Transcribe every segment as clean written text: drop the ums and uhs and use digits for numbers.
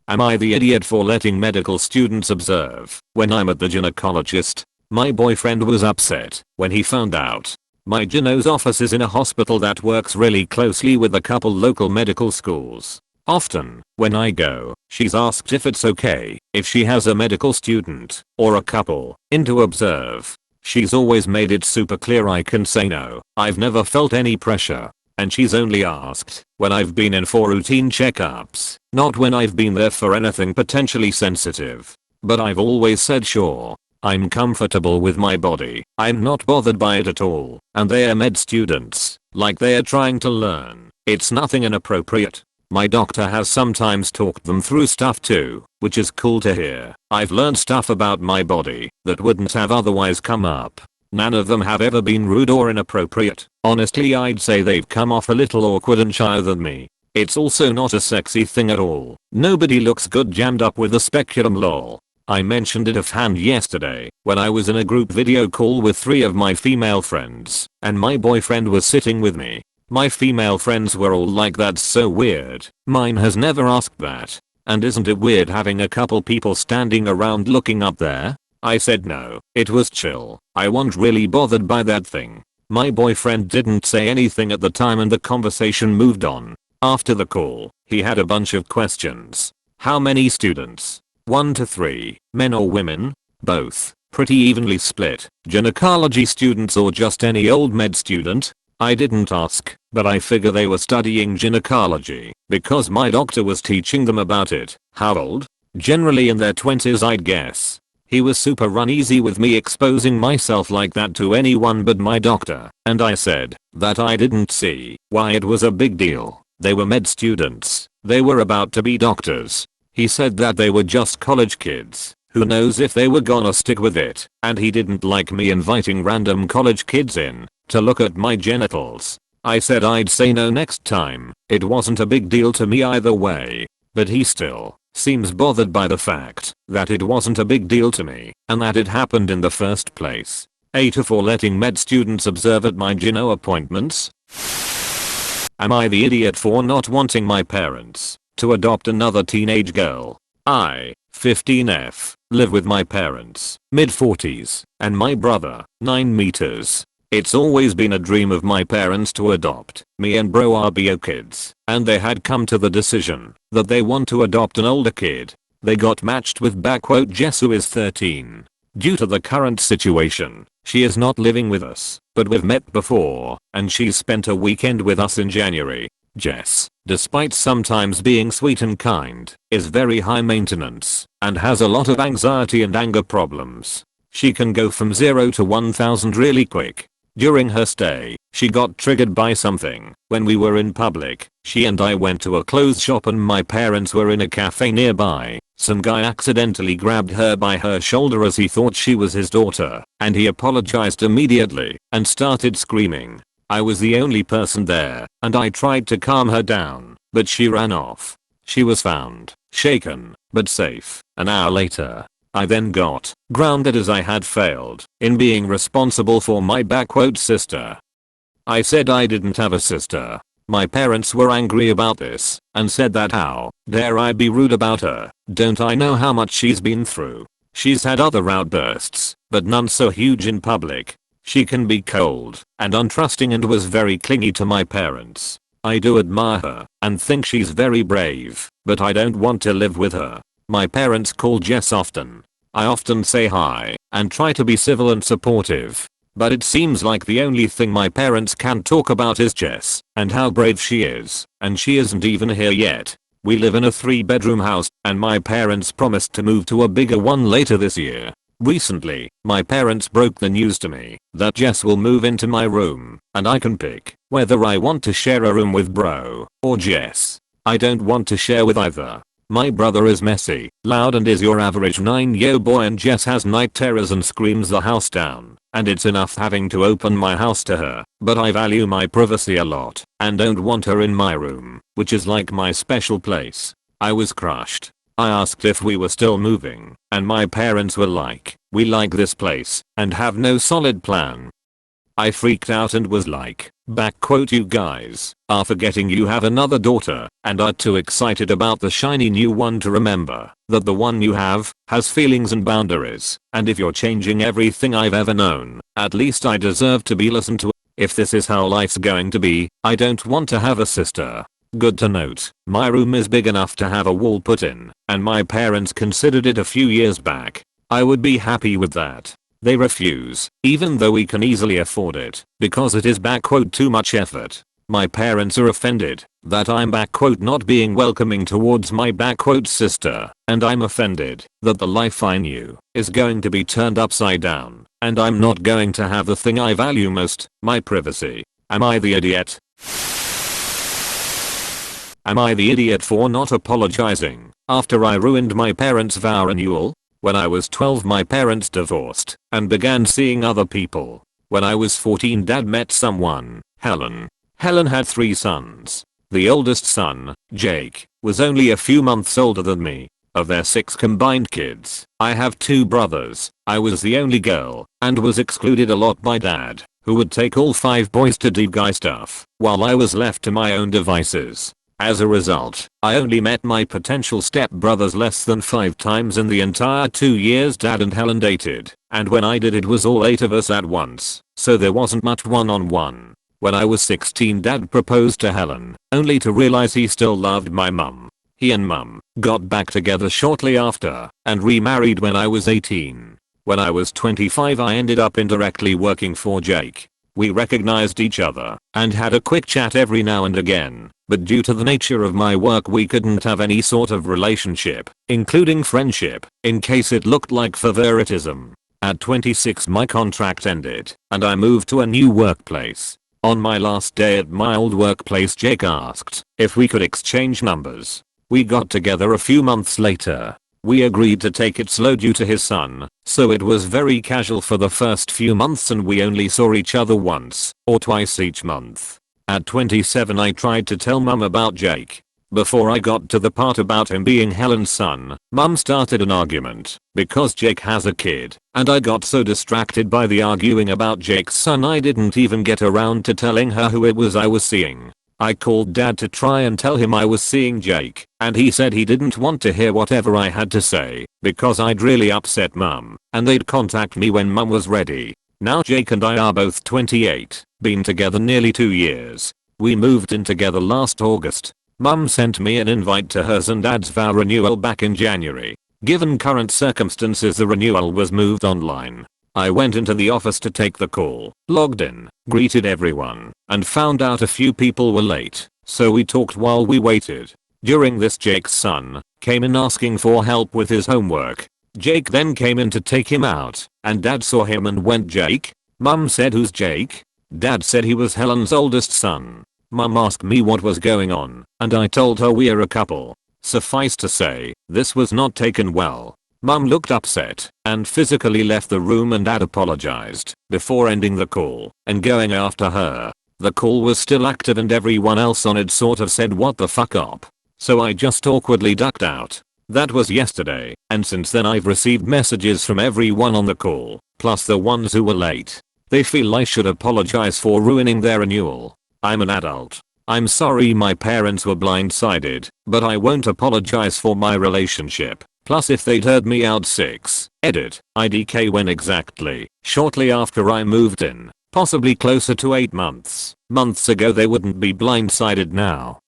Am I the idiot for letting medical students observe when I'm at the gynecologist? My boyfriend was upset when he found out. My gyno's office is in a hospital that works really closely with a couple local medical schools. Often, when I go, she's asked if it's okay if she has a medical student or a couple in to observe. She's always made it super clear I can say no. I've never felt any pressure. And she's only asked when I've been in for routine checkups, not when I've been there for anything potentially sensitive. But I've always said sure. I'm comfortable with my body. I'm not bothered by it at all. And they are med students, like they are trying to learn. It's nothing inappropriate. My doctor has sometimes talked them through stuff too, which is cool to hear. I've learned stuff about my body that wouldn't have otherwise come up. None of them have ever been rude or inappropriate. Honestly, I'd say they've come off a little awkward and shy than me. It's also not a sexy thing at all. Nobody looks good jammed up with a speculum lol. I mentioned it offhand yesterday when I was in a group video call with 3 of my female friends and my boyfriend was sitting with me. My female friends were all like, that's so weird. Mine has never asked that. And isn't it weird having a couple people standing around looking up there? I said no, it was chill. I wasn't really bothered by that thing. My boyfriend didn't say anything at the time and the conversation moved on. After the call, he had a bunch of questions. How many students? 1 to 3, men or women? Both. Pretty evenly split. Gynecology students or just any old med student? I didn't ask, but I figure they were studying gynecology because my doctor was teaching them about it. How old? Generally in their 20s, I'd guess. He was super uneasy with me exposing myself like that to anyone but my doctor, and I said that I didn't see why it was a big deal. They were med students. They were about to be doctors. He said that they were just college kids. Who knows if they were gonna stick with it, and he didn't like me inviting random college kids in to look at my genitals. I said I'd say no next time. It wasn't a big deal to me either way, but he still seems bothered by the fact that it wasn't a big deal to me and that it happened in the first place. AITA for letting med students observe at my gyno appointments. Am I the idiot for not wanting my parents to adopt another teenage girl? I, 15F, live with my parents, mid-40s, and my brother, 9 meters. It's always been a dream of my parents to adopt me and bro RBO kids, and they had come to the decision that they want to adopt an older kid. They got matched with Jess, who is 13. Due to the current situation, she is not living with us, but we've met before, and she spent a weekend with us in January. Jess, despite sometimes being sweet and kind, is very high maintenance and has a lot of anxiety and anger problems. She can go from 0 to 1000 really quick. During her stay, she got triggered by something. When we were in public, she and I went to a clothes shop and my parents were in a cafe nearby. Some guy accidentally grabbed her by her shoulder as he thought she was his daughter, and he apologized immediately and started screaming. I was the only person there, and I tried to calm her down, but she ran off. She was found, shaken, but safe, an hour later. I then got grounded as I had failed in being responsible for my sister. I said I didn't have a sister. My parents were angry about this and said that how dare I be rude about her. Don't I know how much she's been through? She's had other outbursts, but none so huge in public. She can be cold and untrusting and was very clingy to my parents. I do admire her and think she's very brave, but I don't want to live with her. My parents call Jess often. I often say hi and try to be civil and supportive. But it seems like the only thing my parents can talk about is Jess and how brave she is, and she isn't even here yet. We live in a 3-bedroom house and my parents promised to move to a bigger one later this year. Recently, my parents broke the news to me that Jess will move into my room and I can pick whether I want to share a room with bro or Jess. I don't want to share with either. My brother is messy, loud and is your average 9-year boy, and Jess has night terrors and screams the house down, and it's enough having to open my house to her, but I value my privacy a lot and don't want her in my room, which is like my special place. I was crushed. I asked if we were still moving, and my parents were like, we like this place and have no solid plan. I freaked out and was like, "You guys are forgetting you have another daughter and are too excited about the shiny new one to remember that the one you have has feelings and boundaries, and if you're changing everything I've ever known, at least I deserve to be listened to. If this is how life's going to be, I don't want to have a sister." Good to note, my room is big enough to have a wall put in, and my parents considered it a few years back. I would be happy with that. They refuse, even though we can easily afford it, because it is "too much effort." My parents are offended that I'm "not being welcoming towards my sister," and I'm offended that the life I knew is going to be turned upside down, and I'm not going to have the thing I value most, my privacy. Am I the idiot? Am I the idiot for not apologizing after I ruined my parents' vow renewal? When I was 12 my parents divorced and began seeing other people. When I was 14 dad met someone, Helen. Helen had 3 sons. The oldest son, Jake, was only a few months older than me. Of their 6 combined kids, I have 2 brothers. I was the only girl and was excluded a lot by dad, who would take all 5 boys to do guy stuff while I was left to my own devices. As a result, I only met my potential stepbrothers less than 5 times in the entire 2 years dad and Helen dated, and when I did it was all 8 of us at once, so there wasn't much one-on-one. When I was 16 dad proposed to Helen, only to realize he still loved my mum. He and mum got back together shortly after and remarried when I was 18. When I was 25 I ended up indirectly working for Jake. We recognized each other and had a quick chat every now and again, but due to the nature of my work we couldn't have any sort of relationship, including friendship, in case it looked like favoritism. At 26 my contract ended and I moved to a new workplace. On my last day at my old workplace Jake asked if we could exchange numbers. We got together a few months later. We agreed to take it slow due to his son, so it was very casual for the first few months and we only saw each other once or twice each month. At 27 I tried to tell mum about Jake. Before I got to the part about him being Helen's son, mum started an argument because Jake has a kid, and I got so distracted by the arguing about Jake's son I didn't even get around to telling her who it was I was seeing. I called dad to try and tell him I was seeing Jake, and he said he didn't want to hear whatever I had to say because I'd really upset mum, and they'd contact me when mum was ready. Now Jake and I are both 28, been together nearly 2 years. We moved in together last August. Mum sent me an invite to hers and dad's vow renewal back in January. Given current circumstances the renewal was moved online. I went into the office to take the call, logged in, greeted everyone, and found out a few people were late, so we talked while we waited. During this Jake's son came in asking for help with his homework. Jake then came in to take him out, and dad saw him and went "Jake?" Mum said "Who's Jake?" Dad said he was Helen's oldest son. Mum asked me what was going on, and I told her we're a couple. Suffice to say, this was not taken well. Mum looked upset and physically left the room and dad apologized before ending the call and going after her. The call was still active and everyone else on it sort of said "what the fuck up?" So I just awkwardly ducked out. That was yesterday, and since then I've received messages from everyone on the call, plus the ones who were late. They feel I should apologize for ruining their renewal. I'm an adult. I'm sorry my parents were blindsided, but I won't apologize for my relationship. Plus if they'd heard me out 6, edit, IDK when exactly, shortly after I moved in, possibly closer to 8 months. Months ago they wouldn't be blindsided now.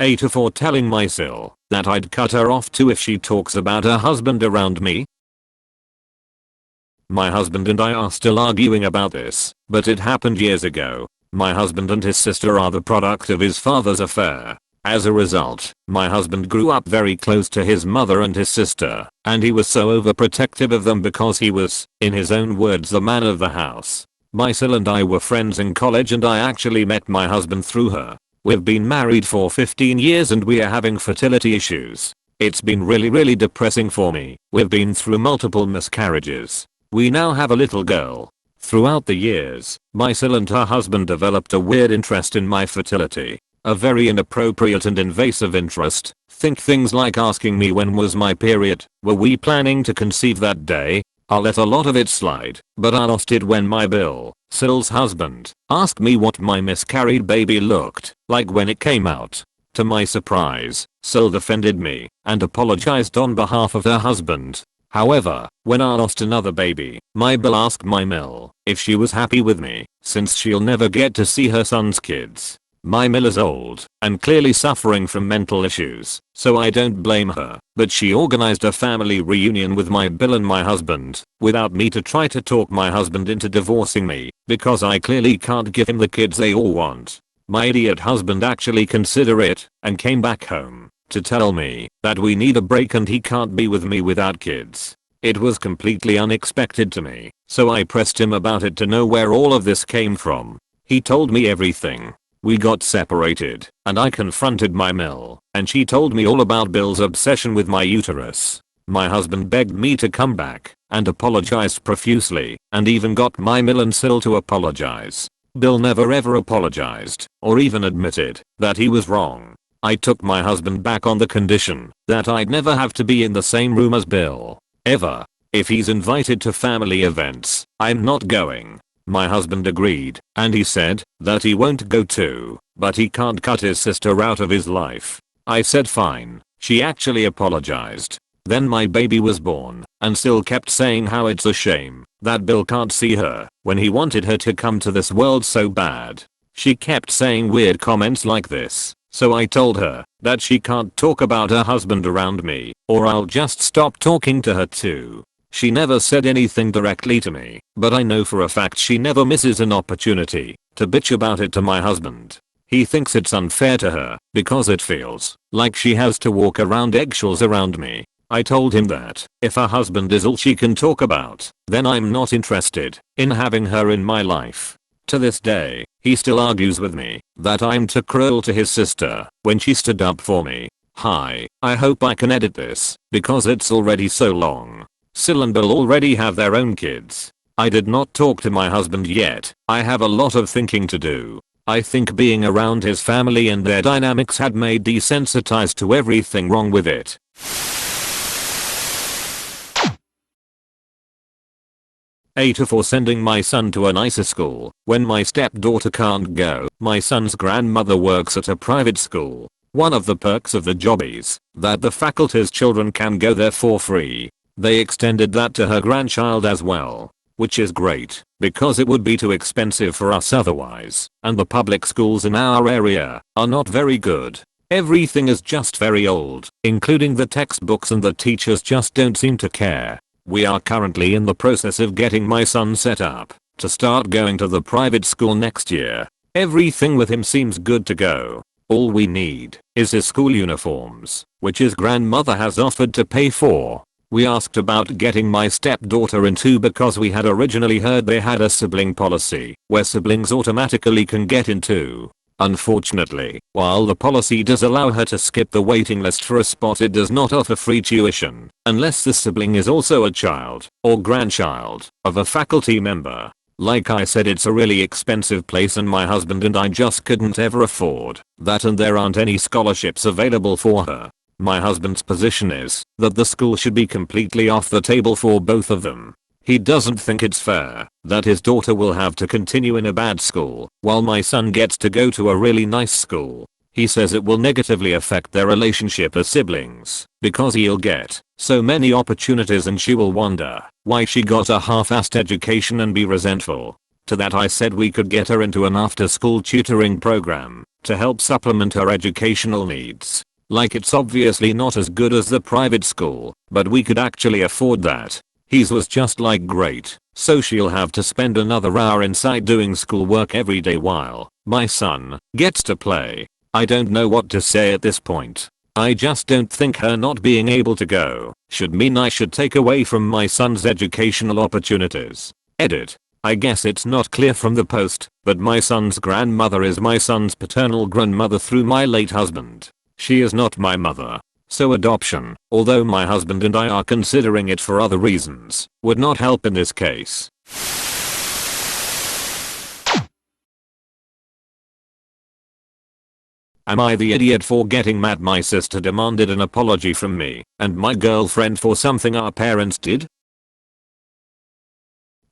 AITA for telling my sil that I'd cut her off too if she talks about her husband around me. My husband and I are still arguing about this, but it happened years ago. My husband and his sister are the product of his father's affair. As a result, my husband grew up very close to his mother and his sister, and he was so overprotective of them because he was, in his own words, the man of the house. My sil and I were friends in college and I actually met my husband through her. We've been married for 15 years and we are having fertility issues. It's been really depressing for me. We've been through multiple miscarriages. We now have a little girl. Throughout the years, my sil and her husband developed a weird interest in my fertility. A very inappropriate and invasive interest. Think things like asking me when was my period, were we planning to conceive that day, I let a lot of it slide, but I lost it when my Bill, Sill's husband, asked me what my miscarried baby looked like when it came out. To my surprise, Sill defended me and apologized on behalf of her husband. However, when I lost another baby, my Bill asked my Mill if she was happy with me, since she'll never get to see her son's kids. My Mill is old and clearly suffering from mental issues, so I don't blame her, but she organized a family reunion with my Bill and my husband, without me, to try to talk my husband into divorcing me, because I clearly can't give him the kids they all want. My idiot husband actually considered it and came back home to tell me that we need a break and he can't be with me without kids. It was completely unexpected to me, so I pressed him about it to know where all of this came from. He told me everything. We got separated, and I confronted my Mill, and she told me all about Bill's obsession with my uterus. My husband begged me to come back and apologized profusely, and even got my Mill and Sill to apologize. Bill never ever apologized or even admitted that he was wrong. I took my husband back on the condition that I'd never have to be in the same room as Bill, ever. If he's invited to family events, I'm not going. My husband agreed, and he said that he won't go too, but he can't cut his sister out of his life. I said fine. She actually apologized. Then my baby was born, and Sill kept saying how it's a shame that Bill can't see her when he wanted her to come to this world so bad. She kept saying weird comments like this, so I told her that she can't talk about her husband around me, or I'll just stop talking to her too. She never said anything directly to me, but I know for a fact she never misses an opportunity to bitch about it to my husband. He thinks it's unfair to her because it feels like she has to walk around eggshells around me. I told him that if her husband is all she can talk about, then I'm not interested in having her in my life. To this day, he still argues with me that I'm too cruel to his sister when she stood up for me. Hi, I hope I can edit this because it's already so long. Sill and Bill already have their own kids. I did not talk to my husband yet. I have a lot of thinking to do. I think being around his family and their dynamics had made desensitized to everything wrong with it. AITA for sending my son to a nicer school when my stepdaughter can't go. My son's grandmother works at a private school. One of the perks of the job is that the faculty's children can go there for free. They extended that to her grandchild as well, which is great because it would be too expensive for us otherwise, and the public schools in our area are not very good. Everything is just very old, including the textbooks, and the teachers just don't seem to care. We are currently in the process of getting my son set up to start going to the private school next year. Everything with him seems good to go. All we need is his school uniforms, which his grandmother has offered to pay for. We asked about getting my stepdaughter in too because we had originally heard they had a sibling policy where siblings automatically can get in too. Unfortunately, while the policy does allow her to skip the waiting list for a spot, it does not offer free tuition unless the sibling is also a child or grandchild of a faculty member. Like I said, it's a really expensive place and my husband and I just couldn't ever afford that, and there aren't any scholarships available for her. My husband's position is that the school should be completely off the table for both of them. He doesn't think it's fair that his daughter will have to continue in a bad school while my son gets to go to a really nice school. He says it will negatively affect their relationship as siblings because he'll get so many opportunities and she will wonder why she got a half-assed education and be resentful. To that I said we could get her into an after-school tutoring program to help supplement her educational needs. Like, it's obviously not as good as the private school, but we could actually afford that. His was just like great, so she'll have to spend another hour inside doing schoolwork every day while my son gets to play. I don't know what to say at this point. I just don't think her not being able to go should mean I should take away from my son's educational opportunities. Edit. I guess it's not clear from the post, but my son's grandmother is my son's paternal grandmother through my late husband. She is not my mother. So adoption, although my husband and I are considering it for other reasons, would not help in this case. Am I the idiot for getting mad? My sister demanded an apology from me and my girlfriend for something our parents did.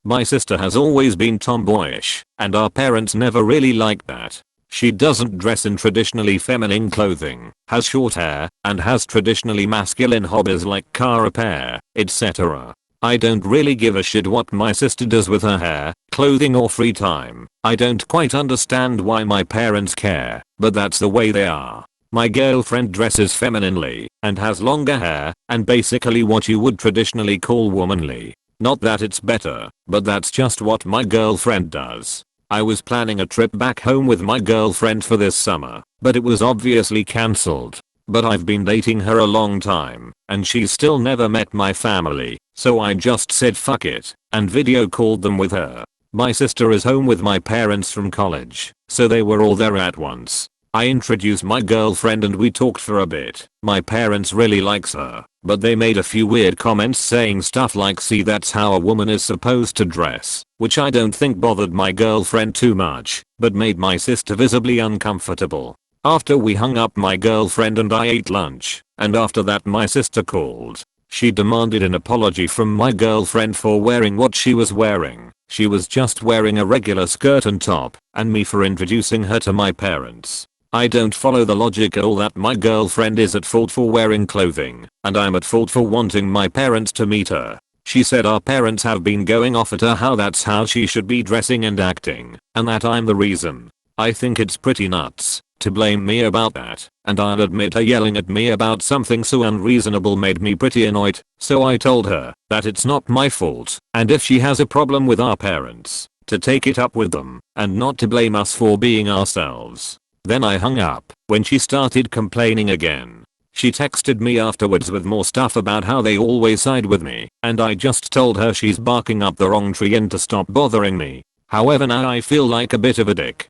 My sister has always been tomboyish, and our parents never really liked that. She doesn't dress in traditionally feminine clothing, has short hair, and has traditionally masculine hobbies like car repair, etc. I don't really give a shit what my sister does with her hair, clothing or free time. I don't quite understand why my parents care, but that's the way they are. My girlfriend dresses femininely, and has longer hair, and basically what you would traditionally call womanly. Not that it's better, but that's just what my girlfriend does. I was planning a trip back home with my girlfriend for this summer, but it was obviously cancelled. But I've been dating her a long time, and she's still never met my family, so I just said fuck it, and video called them with her. My sister is home with my parents from college, so they were all there at once. I introduced my girlfriend and we talked for a bit. My parents really likes her, but they made a few weird comments saying stuff like see that's how a woman is supposed to dress, which I don't think bothered my girlfriend too much, but made my sister visibly uncomfortable. After we hung up my girlfriend and I ate lunch, and after that my sister called. She demanded an apology from my girlfriend for wearing what she was wearing. She was just wearing a regular skirt and top, and me for introducing her to my parents. I don't follow the logic at all that my girlfriend is at fault for wearing clothing, and I'm at fault for wanting my parents to meet her. She said our parents have been going off at her how that's how she should be dressing and acting, and that I'm the reason. I think it's pretty nuts to blame me about that, and I'll admit her yelling at me about something so unreasonable made me pretty annoyed, so I told her that it's not my fault, and if she has a problem with our parents, to take it up with them, and not to blame us for being ourselves. Then I hung up when she started complaining again. She texted me afterwards with more stuff about how they always side with me, and I just told her she's barking up the wrong tree and to stop bothering me. However, now I feel like a bit of a dick.